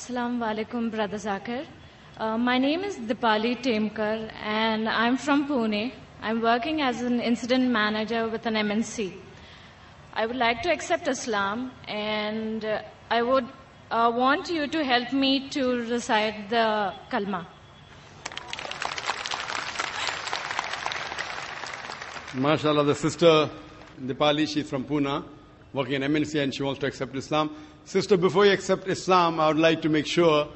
Assalamu alaikum, Brother Zakir. My name is Dipali Temkar and I'm from Pune. I'm working as an incident manager with an MNC. I would like to accept Islam and I would want you to help me to recite the Kalma. MashaAllah, the sister Dipali, she's from Pune, working in MNC and she wants to accept Islam. Sister, before you accept Islam, I would like to make sure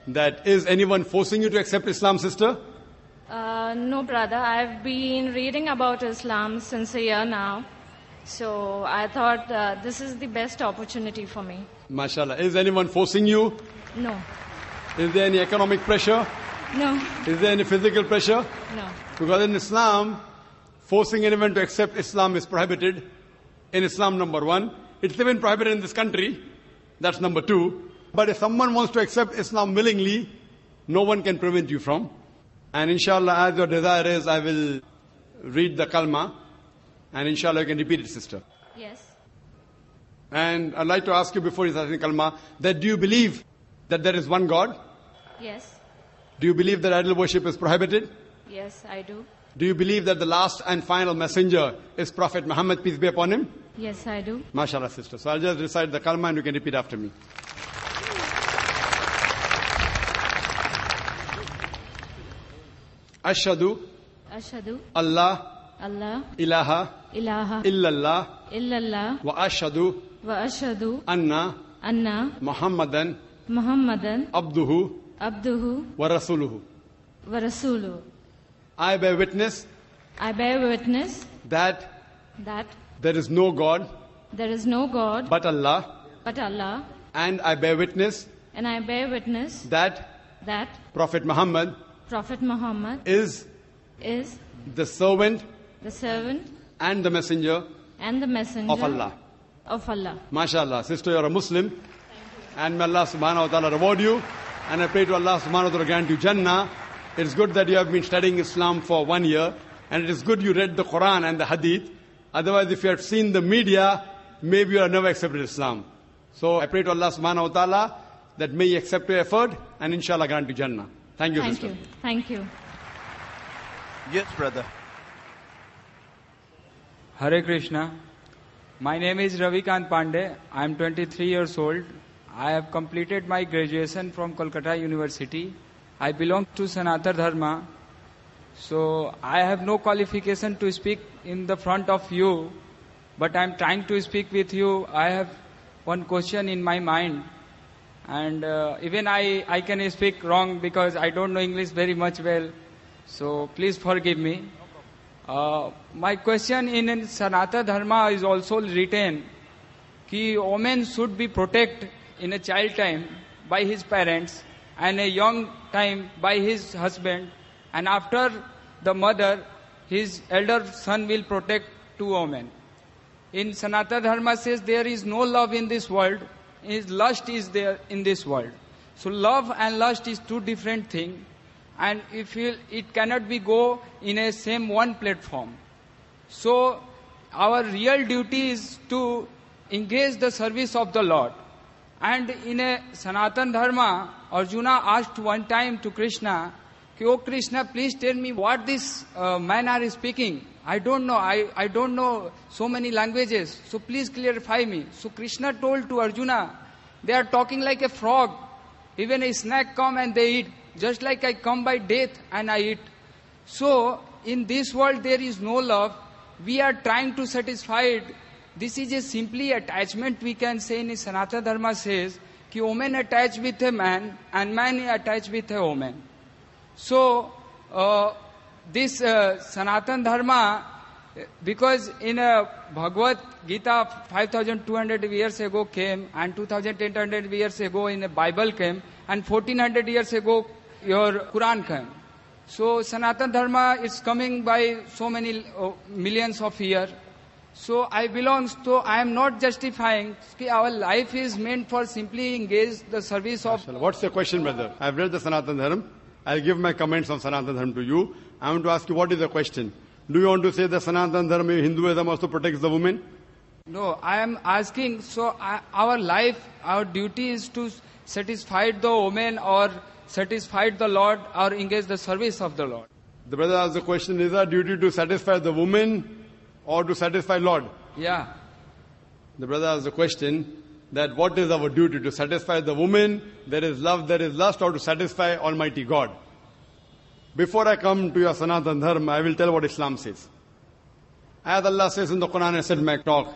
that is anyone forcing you to accept Islam, sister? No, brother. I've been reading about Islam since a year now. So I thought this is the best opportunity for me. MashaAllah. Is anyone forcing you? No. Is there any economic pressure? No. Is there any physical pressure? No. Because in Islam, forcing anyone to accept Islam is prohibited. In Islam, number one. It's even prohibited in this country. That's number two. But if someone wants to accept Islam willingly, no one can prevent you from. And inshallah, as your desire is, I will read the kalma. And inshallah, you can repeat it, sister. Yes. And I'd like to ask you before you start the kalma, that do you believe that there is one God? Yes. Do you believe that idol worship is prohibited? Yes, I do. Do you believe that the last and final messenger is Prophet Muhammad, peace be upon him? Yes, I do. MashaAllah, sister. So I'll just recite the kalma and you can repeat after me. Ashhadu Ashhadu Allah Allah ilaha ilaha illallah illallah wa ashhadu wa ashhadu anna anna Muhammadan Muhammadan abduhu abduhu wa rasuluhu. wa rasuluhu. I bear witness I bear witness that that there is no God there is no God but Allah, but Allah, and I bear witness and I bear witness that that Prophet Muhammad Prophet Muhammad is is the servant the servant and the messenger and the messenger of Allah. Of Allah. MashaAllah. Sister, you're a Muslim. And may Allah subhanahu wa ta'ala reward you. And I pray to Allah subhanahu wa ta'ala grant you Jannah. It's good that you have been studying Islam for 1 year. And it is good you read the Quran and the Hadith. Otherwise, if you had seen the media, maybe you have never accepted Islam. So I pray to Allah subhanahu wa ta'ala that may He accept your effort and inshallah grant you Jannah. Thank you, sister. Thank you. Yes, brother. Hare Krishna. My name is Ravikant Pandey. I am 23 years old. I have completed my graduation from Kolkata University. I belong to Sanatana Dharma. So I have no qualification to speak in the front of you, but I am trying to speak with you. I have one question in my mind. And even I can speak wrong because I don't know English very much well. So please forgive me. My question in Sanatana Dharma is also written that women should be protected in a child time by his parents and a young time by his husband, and after the mother, his elder son will protect two women. In Sanatana Dharma says there is no love in this world, lust is there in this world. So love and lust is two different things. And it cannot be go in a same one platform. So our real duty is to engage the service of the Lord. And in a Sanatana Dharma, Arjuna asked one time to Krishna, "Oh Krishna, please tell me what this men are speaking. I don't know. I don't know so many languages. So please clarify me." So Krishna told to Arjuna, "They are talking like a frog. Even a snake come and they eat. Just like I come by death and I eat." So, in this world there is no love. We are trying to satisfy it. This is a simply attachment we can say in Sanatana Dharma says, that woman attached with a man and man attached with a woman. So, this Sanatana Dharma, because in Bhagavad Gita 5,200 years ago came, and 2,800 years ago in the Bible came, and 1,400 years ago your Quran came. So Sanatana Dharma is coming by so many millions of years. So I am not justifying that our life is meant for simply engage the service of... What's your question, brother? I've read the Sanatana Dharma. I'll give my comments on Sanatana Dharma to you. I want to ask you, what is the question? Do you want to say that Sanatana Dharma, Hinduism also protects the woman? No, I am asking, our life, our duty is to satisfied the woman or satisfied the Lord or engage the service of the Lord? The brother asked the question, is our duty to satisfy the woman or to satisfy Lord? Yeah. The brother asked the question that what is our duty, to satisfy the woman, there is love, there is lust, or to satisfy Almighty God? Before I come to your Sanatan Dharma, I will tell what Islam says. As Allah says in the Quran, I said in my talk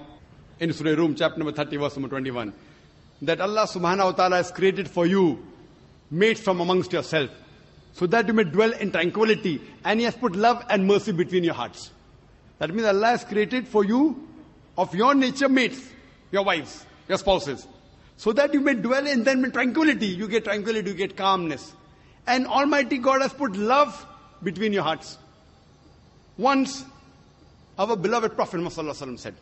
in Surah Rum, chapter number 30, verse number 21, that Allah subhanahu wa ta'ala has created for you mates from amongst yourself, so that you may dwell in tranquility, and He has put love and mercy between your hearts. That means Allah has created for you of your nature mates, your wives, your spouses, so that you may dwell in them in tranquility. You get tranquility, you get calmness. And Almighty God has put love between your hearts. Once, our beloved Prophet Muhammad said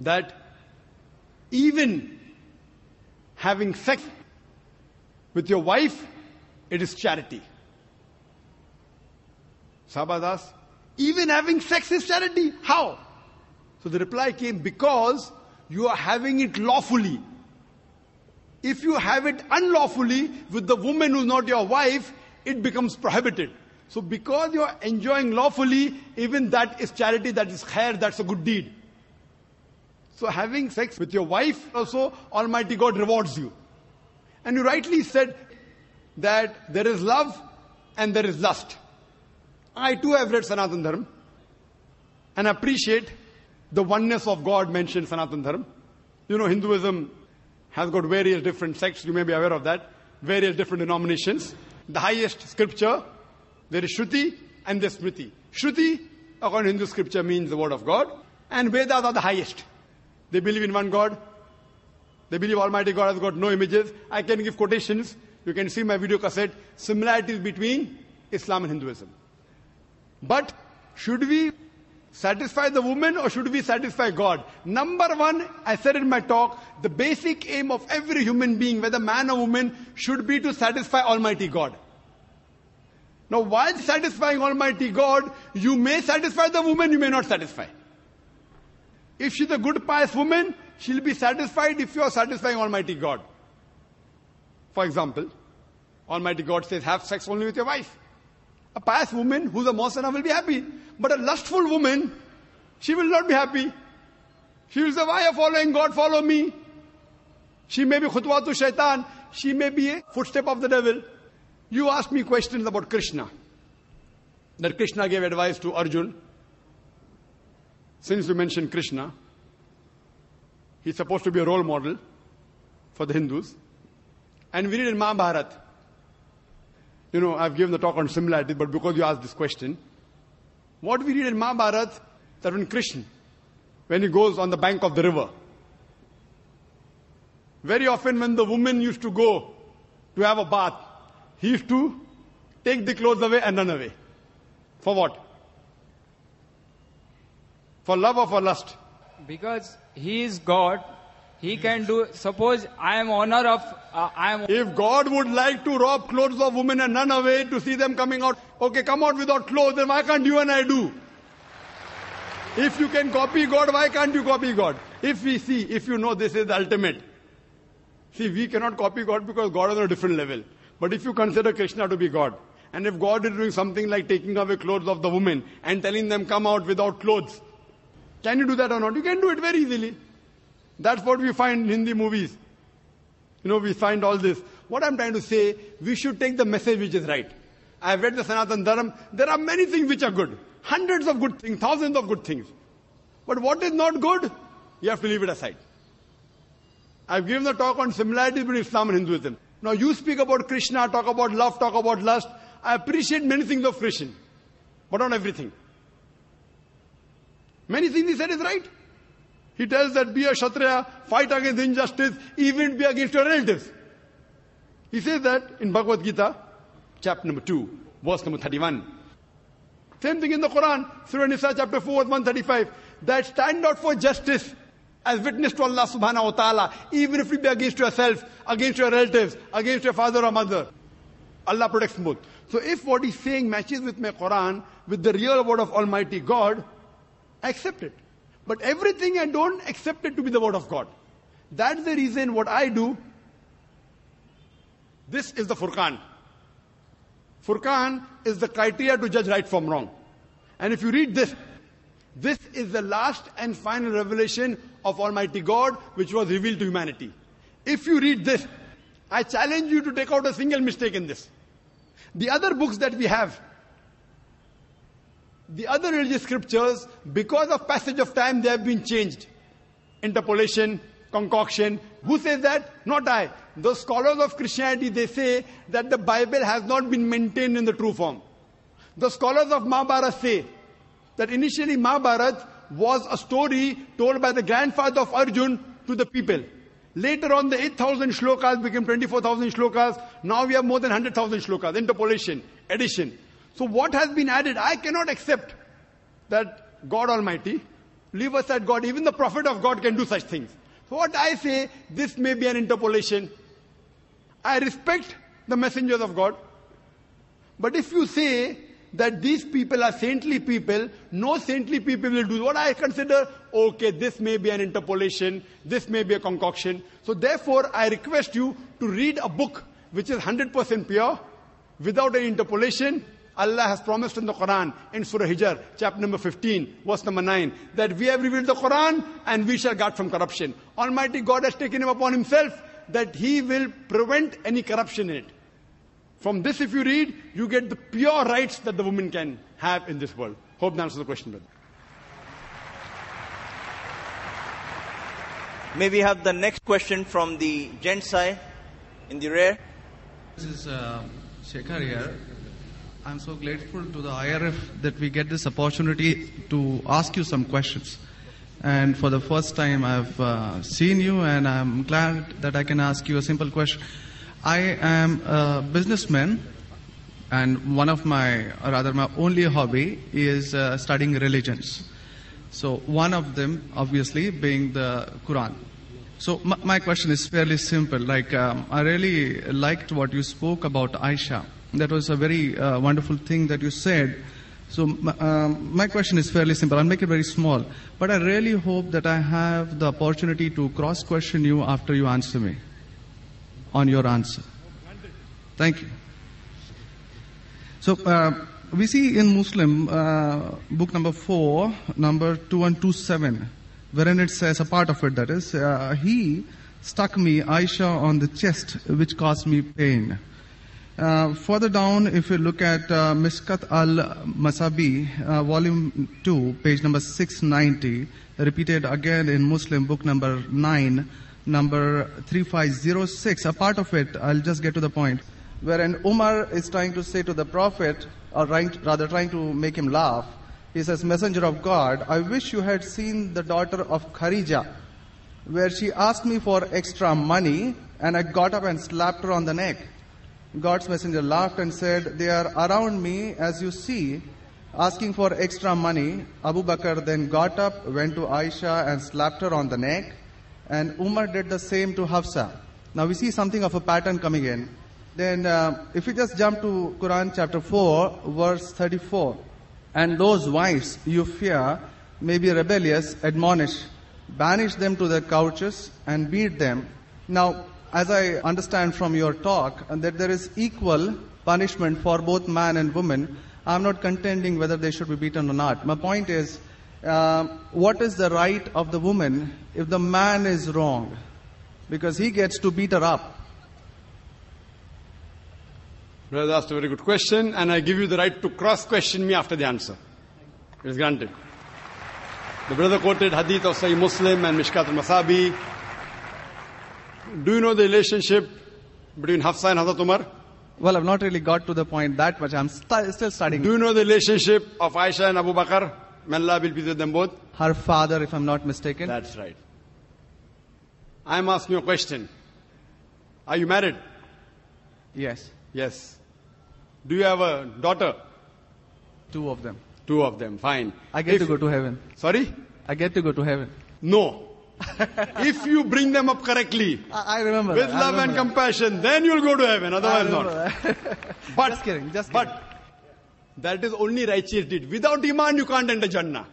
that even having sex with your wife, it is charity. Sahabas asked, even having sex is charity? How? So the reply came, because you are having it lawfully. If you have it unlawfully with the woman who is not your wife, it becomes prohibited. So because you are enjoying lawfully, even that is charity, that is khair, that's a good deed. So having sex with your wife also, Almighty God rewards you. And you rightly said that there is love and there is lust. I too have read Sanatan Dharma and appreciate the oneness of God mentioned in Sanatan Dharma. You know, Hinduism has got various different sects, you may be aware of that, various different denominations. The highest scripture, there is Shruti and there is Smriti. Shruti, according to Hindu scripture, means the word of God, and Vedas are the highest. They believe in one God. They believe Almighty God has got no images. I can give quotations. You can see my video cassette, similarities between Islam and Hinduism. But should we satisfy the woman or should we satisfy God? Number one, I said in my talk, the basic aim of every human being, whether man or woman, should be to satisfy Almighty God. Now, while satisfying Almighty God, you may satisfy the woman, you may not satisfy. If she's a good, pious woman, she'll be satisfied if you are satisfying Almighty God. For example, Almighty God says, have sex only with your wife. A pious woman who's a Mohsana will be happy. But a lustful woman, she will not be happy. She will say, why are you following God? Follow me. She may be khutwatu shaitan. She may be a footstep of the devil. You asked me questions about Krishna. That Krishna gave advice to Arjun. Since you mentioned Krishna, he's supposed to be a role model for the Hindus. And we read in Mahabharata. You know, I've given the talk on similarity, but because you asked this question, what we read in Mahabharata, that when Krishna, when he goes on the bank of the river, very often when the woman used to go to have a bath, he used to take the clothes away and run away. For what? For love or for lust? Because He is God. He can do, suppose I am owner of, If God would like to rob clothes of women and run away to see them coming out, okay, come out without clothes, then why can't you and I do? If you can copy God, why can't you copy God? If you know this is the ultimate. See, we cannot copy God because God is on a different level. But if you consider Krishna to be God, and if God is doing something like taking away clothes of the women and telling them come out without clothes, can you do that or not? You can do it very easily. That's what we find in Hindi movies. You know, we find all this. What I'm trying to say, we should take the message which is right. I've read the Sanatan Dharma. There are many things which are good. Hundreds of good things, thousands of good things. But what is not good, you have to leave it aside. I've given the talk on similarities between Islam and Hinduism. Now you speak about Krishna, talk about love, talk about lust. I appreciate many things of Krishna, but not everything. Many things he said is right. He tells that be a Kshatriya, fight against injustice, even be against your relatives. He says that in Bhagavad Gita, chapter number 2, verse number 31. Same thing in the Quran, Surah Nisa, chapter 4, verse 135. That stand out for justice as witness to Allah subhanahu wa ta'ala, even if it be against yourself, against your relatives, against your father or mother. Allah protects both. So if what he's saying matches with my Quran, with the real word of Almighty God, I accept it. But everything I don't accept it to be the word of God. That's the reason what I do, This is the Furqan. Furqan is the criteria to judge right from wrong. And if you read this, this is the last and final revelation of Almighty God which was revealed to humanity. If you read this, I challenge you to take out a single mistake in this. The other books that we have, the other religious scriptures, because of passage of time, they have been changed. Interpolation, concoction. Who says that? Not I. Those scholars of Christianity, they say that the Bible has not been maintained in the true form. The scholars of Mahabharata say that initially Mahabharata was a story told by the grandfather of Arjun to the people. Later on, the 8,000 shlokas became 24,000 shlokas. Now we have more than 100,000 shlokas. Interpolation, addition. So what has been added? I cannot accept that God Almighty, leave aside God, even the prophet of God can do such things. So what I say, this may be an interpolation. I respect the messengers of God. But if you say that these people are saintly people, no saintly people will do what I consider, okay, this may be an interpolation, this may be a concoction. So therefore, I request you to read a book which is 100% pure, without any interpolation. Allah has promised in the Quran, in Surah Hijr, chapter number 15, verse number 9, that we have revealed the Quran and we shall guard from corruption. Almighty God has taken him upon himself that he will prevent any corruption in it. From this, if you read, you get the pure rights that the woman can have in this world. Hope that answers the question, brother. May we have the next question from the gent side in the rear? This is Shekhar here. I'm so grateful to the IRF that we get this opportunity to ask you some questions. And for the first time I've seen you, and I'm glad that I can ask you a simple question. I am a businessman, and my only hobby is studying religions. So one of them, obviously, being the Quran. So my question is fairly simple. I really liked what you spoke about Aisha. That was a very wonderful thing that you said. So my question is fairly simple. I'll make it very small. But I really hope that I have the opportunity to cross-question you after you answer me on your answer. Thank you. So we see in Muslim book number 4, number 2127, wherein it says, a part of it that is, he stuck me, Aisha, on the chest, which caused me pain. Further down, if you look at Mishkat al-Masabi, volume 2, page number 690, repeated again in Muslim book number 9, number 3506, a part of it, I'll just get to the point, wherein Umar is trying to say to the Prophet, or rather trying to make him laugh. He says, Messenger of God, I wish you had seen the daughter of Kharija, where she asked me for extra money, and I got up and slapped her on the neck. God's messenger laughed and said, they are around me, as you see, asking for extra money. Abu Bakr then got up, went to Aisha and slapped her on the neck. And Umar did the same to Hafsa. Now we see something of a pattern coming in. Then if we just jump to Quran chapter 4, verse 34. And those wives you fear may be rebellious, admonish, banish them to their couches and beat them. Now, as I understand from your talk, that there is equal punishment for both man and woman. I'm not contending whether they should be beaten or not. My point is, what is the right of the woman if the man is wrong? Because he gets to beat her up. Brother asked a very good question, and I give you the right to cross-question me after the answer. It is granted. The brother quoted hadith of Sahih Muslim and Mishkat al-Masabi. Do you know the relationship between Hafsa and Hazrat Umar? Well, I've not really got to the point that much. I'm still studying. Do you know the relationship of Aisha and Abu Bakr? May Allah be pleased with them both. Her father, if I'm not mistaken. That's right. I'm asking you a question. Are you married? Yes. Yes. Do you have a daughter? 2 of them. 2 of them. Fine. I get to go to heaven. Sorry? I get to go to heaven. No. If you bring them up correctly, I remember with that. love and compassion, then you'll go to heaven. Otherwise not. But, just kidding. But that is only righteous deed. Without iman, you can't enter Jannah.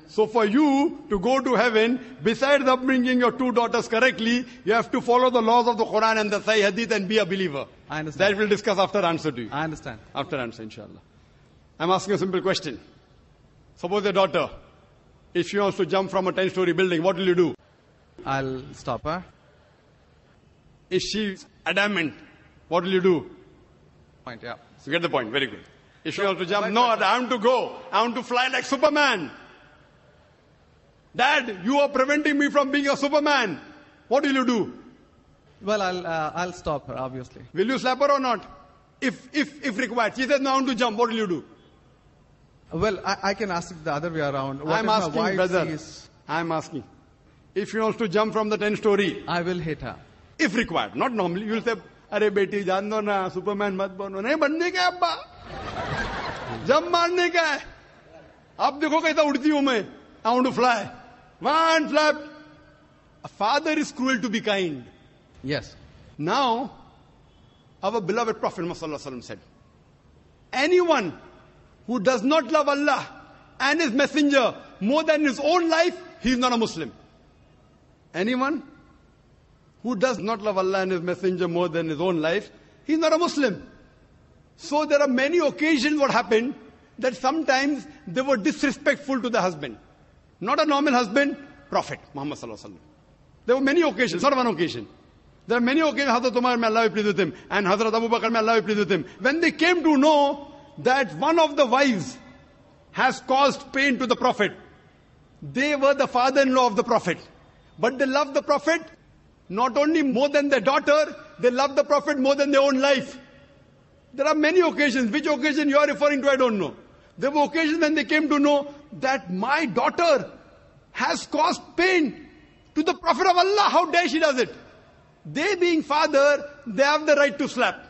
So for you to go to heaven, besides upbringing your two daughters correctly, you have to follow the laws of the Quran and the Sahih Hadith and be a believer. I understand. That we'll discuss after answer to you. I understand. After answer, inshallah. I'm asking a simple question. Suppose your daughter, if she wants to jump from a 10-story building, what will you do? I'll stop her. Is she adamant? What will you do? Point, yeah. You get the point. Very good. If she wants to jump, no, I want to go. I want to fly like Superman. Dad, you are preventing me from being a Superman. What will you do? Well, I'll stop her, obviously. Will you slap her or not? If required. She says, no, I want to jump. What will you do? Well, I can ask it the other way around. What I'm if my asking, wife brother. sees- I'm asking. If she wants to jump from the 10-story, I will hit her. if required, not normally, you will say, अरे बेटी जान दो ना, Superman मत बनो. नहीं बनने का है अब्बा. जंप मारने का है. अब देखो कैसा उड़ती हूं मैं. I want to fly. One flap. A father is cruel to be kind. Yes. Now, our beloved Prophet Muhammad said, anyone who does not love Allah and His Messenger more than his own life, he is not a Muslim. Anyone who does not love Allah and His Messenger more than his own life, he is not a Muslim. So there are many occasions what happened that sometimes they were disrespectful to the husband. Not a normal husband, Prophet Muhammad sallallahu alaihi wasallam. There were many occasions, not one occasion. There are many occasions, Hazrat Umar, may Allah be pleased with him, and Hazrat Abu Bakr, may Allah be pleased with him. When they came to know that one of the wives has caused pain to the Prophet, they were the father-in-law of the Prophet. But they loved the Prophet not only more than their daughter, they loved the Prophet more than their own life. There are many occasions. Which occasion you are referring to, I don't know. There were occasions when they came to know that my daughter has caused pain to the Prophet of Allah. How dare she does it? They being father, they have the right to slap.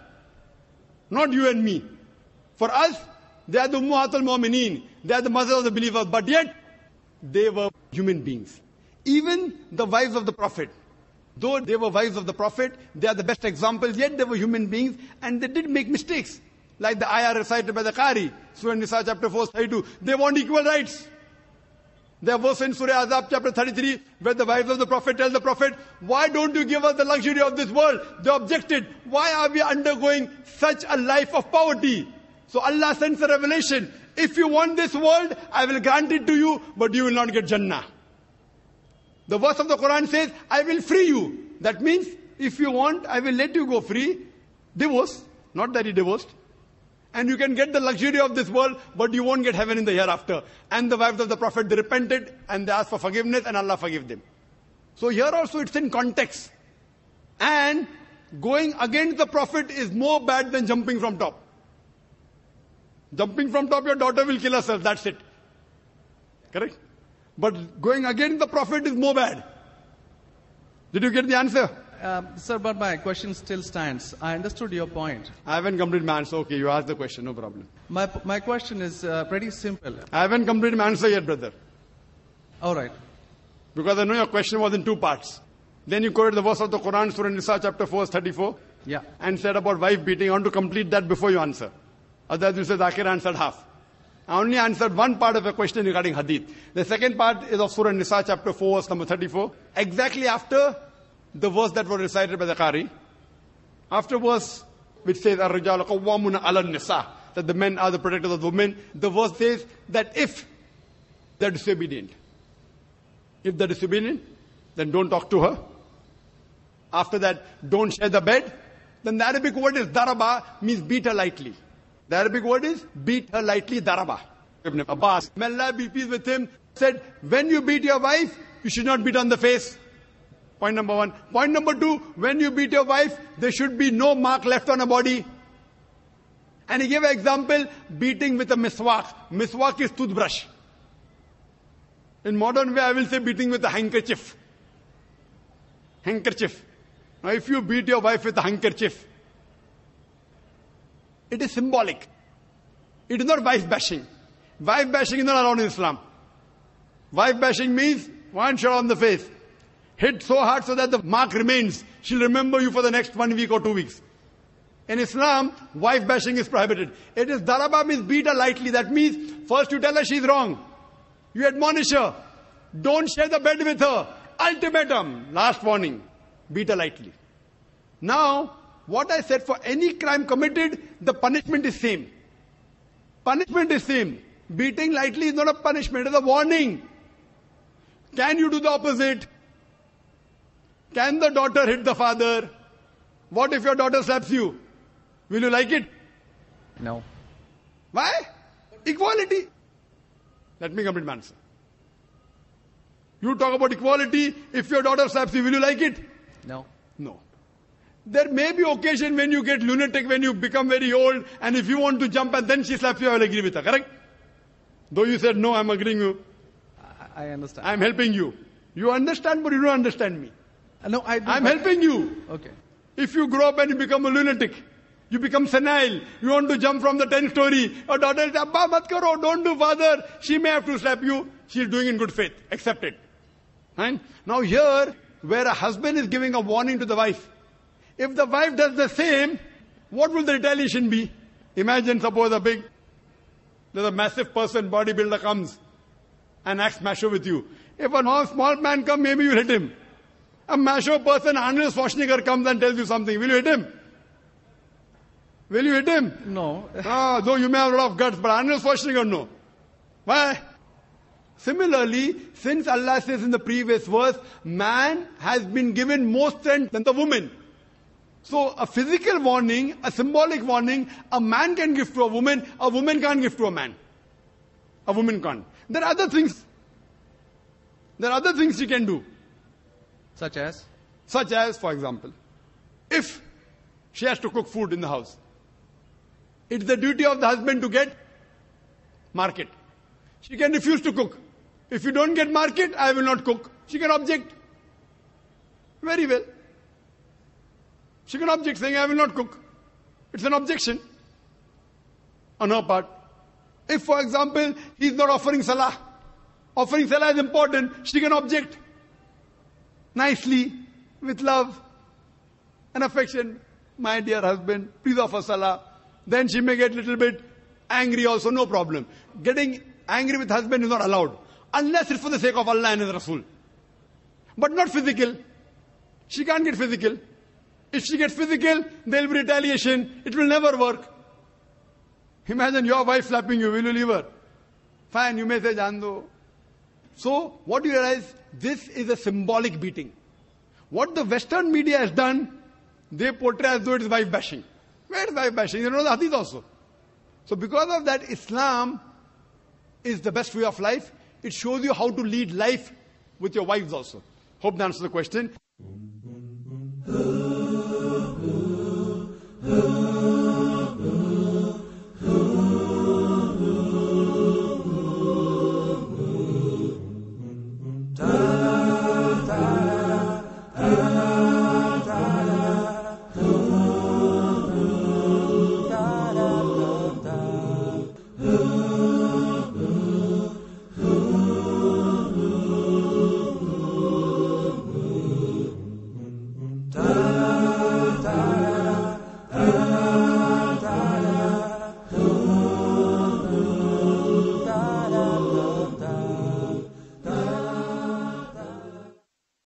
Not you and me. For us, they are the Ummahatul Mu'mineen. They are the mothers of the believers. But yet, they were human beings. Even the wives of the Prophet. Though they were wives of the Prophet, they are the best examples, yet they were human beings and they did make mistakes. Like the ayah recited by the Qari, Surah Nisa chapter 4, 32. They want equal rights. There was in Surah Azab chapter 33, where the wives of the Prophet tell the Prophet, why don't you give us the luxury of this world? They objected, why are we undergoing such a life of poverty? So Allah sends a revelation. If you want this world, I will grant it to you, but you will not get Jannah. The verse of the Quran says, I will free you. That means, if you want, I will let you go free. Divorce. Not that he divorced. And you can get the luxury of this world, but you won't get heaven in the hereafter. And the wives of the Prophet, they repented and they asked for forgiveness and Allah forgave them. So here also it's in context. And going against the Prophet is more bad than jumping from top. Jumping from top, your daughter will kill herself. That's it. Correct? But going against the Prophet is more bad. Did you get the answer? Sir, but my question still stands. I understood your point. I haven't completed my answer. Okay, you asked the question, no problem. My question is pretty simple. I haven't completed my answer yet, brother. All right. Because I know your question was in two parts. Then you quoted the verse of the Quran, Surah Nisa, chapter 4, verse 34. Yeah. And said about wife beating. I want to complete that before you answer. Otherwise you said Zakir answered half. I only answered one part of a question regarding hadith. The second part is of Surah Nisa, chapter 4, verse number 34. Exactly after the verse that was recited by the Qari. After verse which says, Ar-Rijalu Qawwamuna 'ala an-Nisa, that the men are the protectors of the women. The verse says that if they're disobedient, then don't talk to her. After that, don't share the bed. Then the Arabic word is daraba, means beat her lightly. The Arabic word is beat her lightly, daraba. Ibn Abbas, may Allah be pleased with him, said, when you beat your wife, you should not beat on the face. Point number one. Point number two, when you beat your wife, there should be no mark left on her body. And he gave an example, beating with a miswak. Miswak is toothbrush. In modern way, I will say beating with a handkerchief. Handkerchief. Now if you beat your wife with a handkerchief, it is symbolic. It is not wife bashing. Wife bashing is not allowed in Islam. Wife bashing means one shot on the face. Hit so hard so that the mark remains. She'll remember you for the next 1 week or 2 weeks. In Islam, wife bashing is prohibited. It is daraba, means beat her lightly. That means first you tell her she's wrong. You admonish her. Don't share the bed with her. Ultimatum. Last warning. Beat her lightly. Now, what I said, for any crime committed, the punishment is same. Punishment is same. Beating lightly is not a punishment, it is a warning. Can you do the opposite? Can the daughter hit the father? What if your daughter slaps you? Will you like it? No. Why? Equality. Let me complete my answer. You talk about equality. If your daughter slaps you, will you like it? No. No. There may be occasion when you get lunatic, when you become very old, and if you want to jump and then she slaps you, I will agree with her, correct? Though you said no, I'm agreeing with you. I understand. I'm helping you. You understand, but you don't understand me. No, I do. I'm helping you. Okay. If you grow up and you become a lunatic, you become senile, you want to jump from the 10th story, your daughter says, Abba, mat karo, don't do, father. She may have to slap you. She's doing in good faith. Accept it. Right? Now here, where a husband is giving a warning to the wife, if the wife does the same, what will the retaliation be? Imagine, suppose there's a massive person, bodybuilder comes and acts macho with you. If a small man comes, maybe you hit him. A macho person, Arnold Schwarzenegger, comes and tells you something. Will you hit him? Will you hit him? No. Though you may have a lot of guts, but Arnold Schwarzenegger, no. Why? Similarly, since Allah says in the previous verse, man has been given more strength than the woman. So a physical warning, a symbolic warning, a man can give to a woman can't give to a man. A woman can't. There are other things. There are other things she can do. Such as? Such as, for example, if she has to cook food in the house, it's the duty of the husband to get market. She can refuse to cook. If you don't get market, I will not cook. She can object. Very well. She can object saying, I will not cook. It's an objection on her part. If, for example, he's not offering salah is important, she can object nicely, with love and affection. My dear husband, please offer salah. Then she may get a little bit angry also, no problem. Getting angry with husband is not allowed, unless it's for the sake of Allah and His Rasul. But not physical. She can't get physical. If she gets physical, there will be retaliation. It will never work. Imagine your wife slapping you. Will you leave her? Fine, you may say, Jando. So, what do you realize? This is a symbolic beating. What the Western media has done, they portray as though it is wife bashing. Where is wife bashing? You know the hadith also. So because of that, Islam is the best way of life. It shows you how to lead life with your wives also. Hope that answers the question.